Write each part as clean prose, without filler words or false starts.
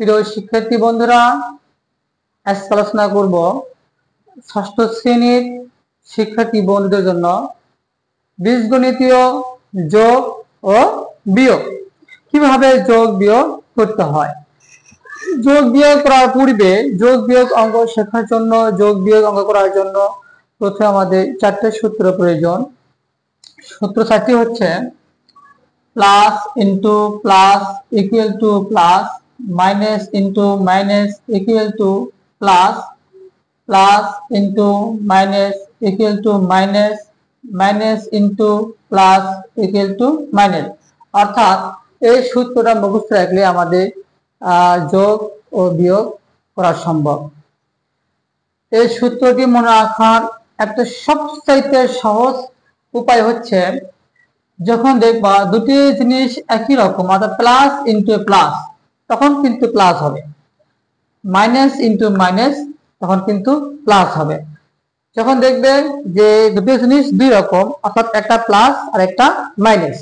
প্রিয় শিক্ষার্থী বন্ধুরা, আজকে আলোচনা করব ষষ্ঠ শ্রেণীর শিক্ষার্থী বন্ধুদের জন্য বীজগণিতীয় যোগ ও বিয়োগ। কিভাবে যোগ বিয়োগ করতে হয়। যোগ বিয়োগ করার পূর্বে যোগ বিয়োগ অঙ্ক শেখার জন্য, যোগ বিয়োগ অঙ্ক করার জন্য প্রথমে আমাদের চারটে সূত্র প্রয়োজন। সূত্র চারটি হচ্ছে plus into plus equal to plus, minus into minus equal to plus, plus into minus equal to minus, minus into plus equal to minus. অর্থাৎ এই সূত্রটা মুখস্থ রাখলে আমাদের যোগ ও বিয়োগ করা সম্ভব। এই সূত্রটি মনে রাখার একটা সবচাইতে সহজ উপায় হচ্ছে, যখন দেখবা দুটি জিনিস একই রকম, অর্থাৎ প্লাস ইন্টু প্লাস, তখন কিন্তু প্লাস হবে, মাইনাস ইন্টু মাইনাস তখন কিন্তু প্লাস হবে। যখন দেখবে যে দুটি জিনিস দুই রকম, অর্থাৎ একটা প্লাস আর একটা মাইনাস,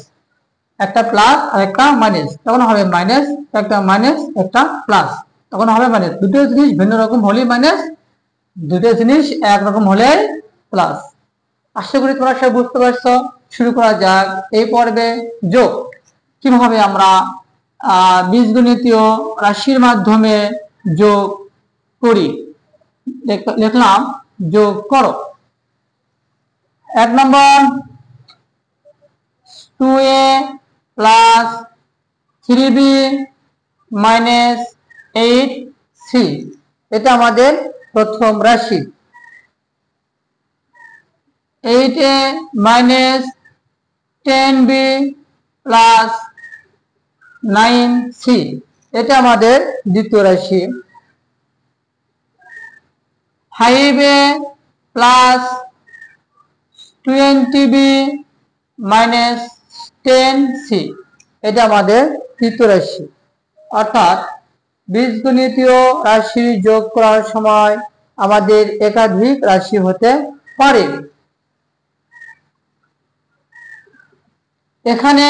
একটা প্লাস আর একটা মাইনাস, তখন হবে মাইনাস, একটা মাইনাস একটা প্লাস, তখন হবে মাইনাস। দুটো জিনিস ভিন্ন রকম হলে মাইনাস, দুটো জিনিস একরকম হলে প্লাস। আশা করি তোমরা সব বুঝতে পারছো। শুরু করা যাক এই পর্বে যোগ। কিভাবে আমরা বীজগণিতীয় রাশির মাধ্যমে যোগ করি। লিখলাম যোগ করো। 1 নম্বর 2a plus 3b minus 8c, এটা আমাদের প্রথম রাশি। 8a minus 10b plus 9c, এটা আমাদের দ্বিতীয় রাশি। 5a plus 20b minus 10c, এটা আমাদের তৃতীয় রাশি। অর্থাৎ বীজগণিতীয় রাশি যোগ করার সময় আমাদের একাধিক রাশি হতে পারে। এখানে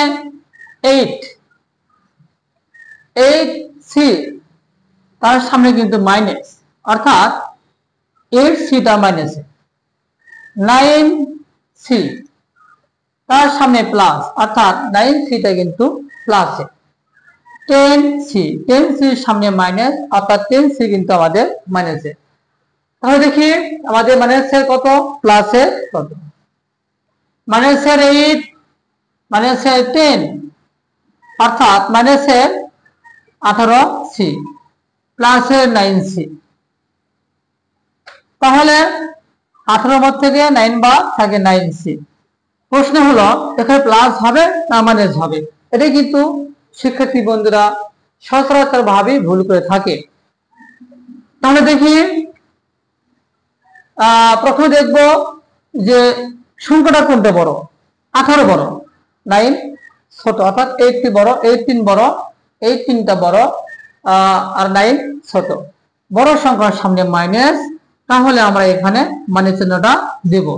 8c, তার সামনে কিন্তু মাইনাস, অর্থাৎ 8cটা মাইনাস। 9c, তার সামনে প্লাস, অর্থাৎ 9cটা কিন্তু প্লাসে। 10c সামনে মাইনাস, অর্থাৎ 10c কিন্তু আমাদের মাইনাসে। তাহলে দেখি আমাদের মাইনাসের কত, প্লাসের কত। মাইনাসের 8, মাইনাসের 10, অর্থাৎ মাইনাসের 18c প্লাসের 9c। তাহলে 18 মধ্যে থেকে 9 বাদ থাকে 9c। প্রশ্ন হলো এখানে প্লাস হবে না মাইনাস হবে। এটাই কিন্তু শিক্ষার্থী বন্ধুরা সচরাচর ভাবে ভুল করে থাকে। তাহলে দেখি প্রথমে দেখব যে সংখ্যাটা কোনটা বড়। 18 বড়, 9 ছোট, অর্থাৎ 8 বড়, 18 বড়, 18টা বড় আর 9 ছোট। বড় সংখ্যার সামনে মাইনাস, তাহলে আমরা এখানে মাইনাস চিহ্নটা দেব।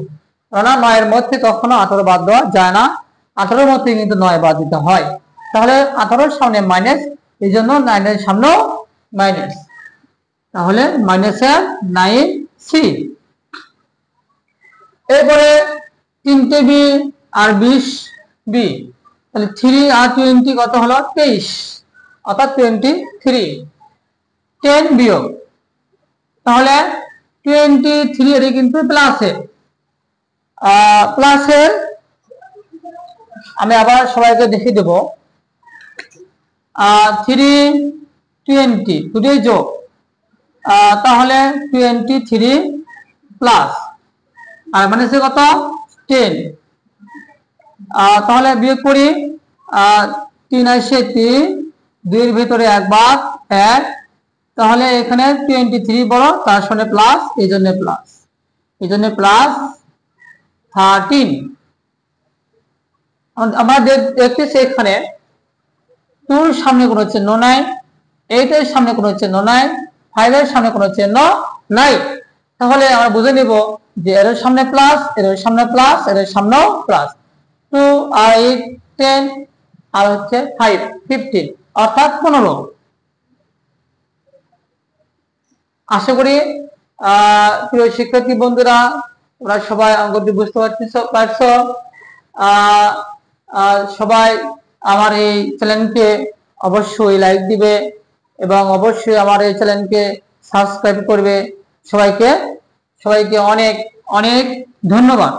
কেননা 9 এর মধ্যে কখনো 18 বাদ দেওয়া যায় না, 18 মধ্যে কিন্তু 9 বাদ দিতে হয়। তাহলে 18 সামনে মাইনাস, এই জন্য 9 এর সামনেও মাইনাস, তাহলে মাইনাসের 9c। এরপরে 3b আর 20b, তাহলে 3 আর 20 কত হলো 23, অর্থাৎ 23। 10 বিয়োগ, তাহলে 23 এর কিন্তু প্লাসে, প্লাসের আমি আবার সবাইকে দেখিয়ে দেব। 3 20 দুটোই যোগ, তাহলে 23 প্লাস, আর মাইনাসে কত 10। তাহলে বিয়োগ করি, 3 আসে 3, 2 এর ভিতরে 1 বাদ 1, তাহলে এখানে 23 বড়, তার সামনে প্লাস, এই জন্য প্লাস, এই জন্য প্লাস 13। আমরা দেখতেছি এখানে 2 এর সামনে কোনো চিহ্ন নাই, 8 এর সামনে কোনো চিহ্ন নাই, 5 এর সামনে কোনো চিহ্ন নাই। তাহলে আমরা বুঝে নিব যে এর সামনে প্লাস, এর সামনে প্লাস, এর সামনেও প্লাস। 2 আর 8 10 আর হচ্ছে 5 15, অর্থাৎ 15। আশা করি প্রিয় শিক্ষার্থী বন্ধুরা তোমরা সবাই অঙ্কটি বুঝতে পারছো। সবাই আমার এই চ্যানেলকে অবশ্যই লাইক দিবে এবং অবশ্যই আমার এই চ্যানেলকে সাবস্ক্রাইব করবে। সবাইকে অনেক অনেক ধন্যবাদ।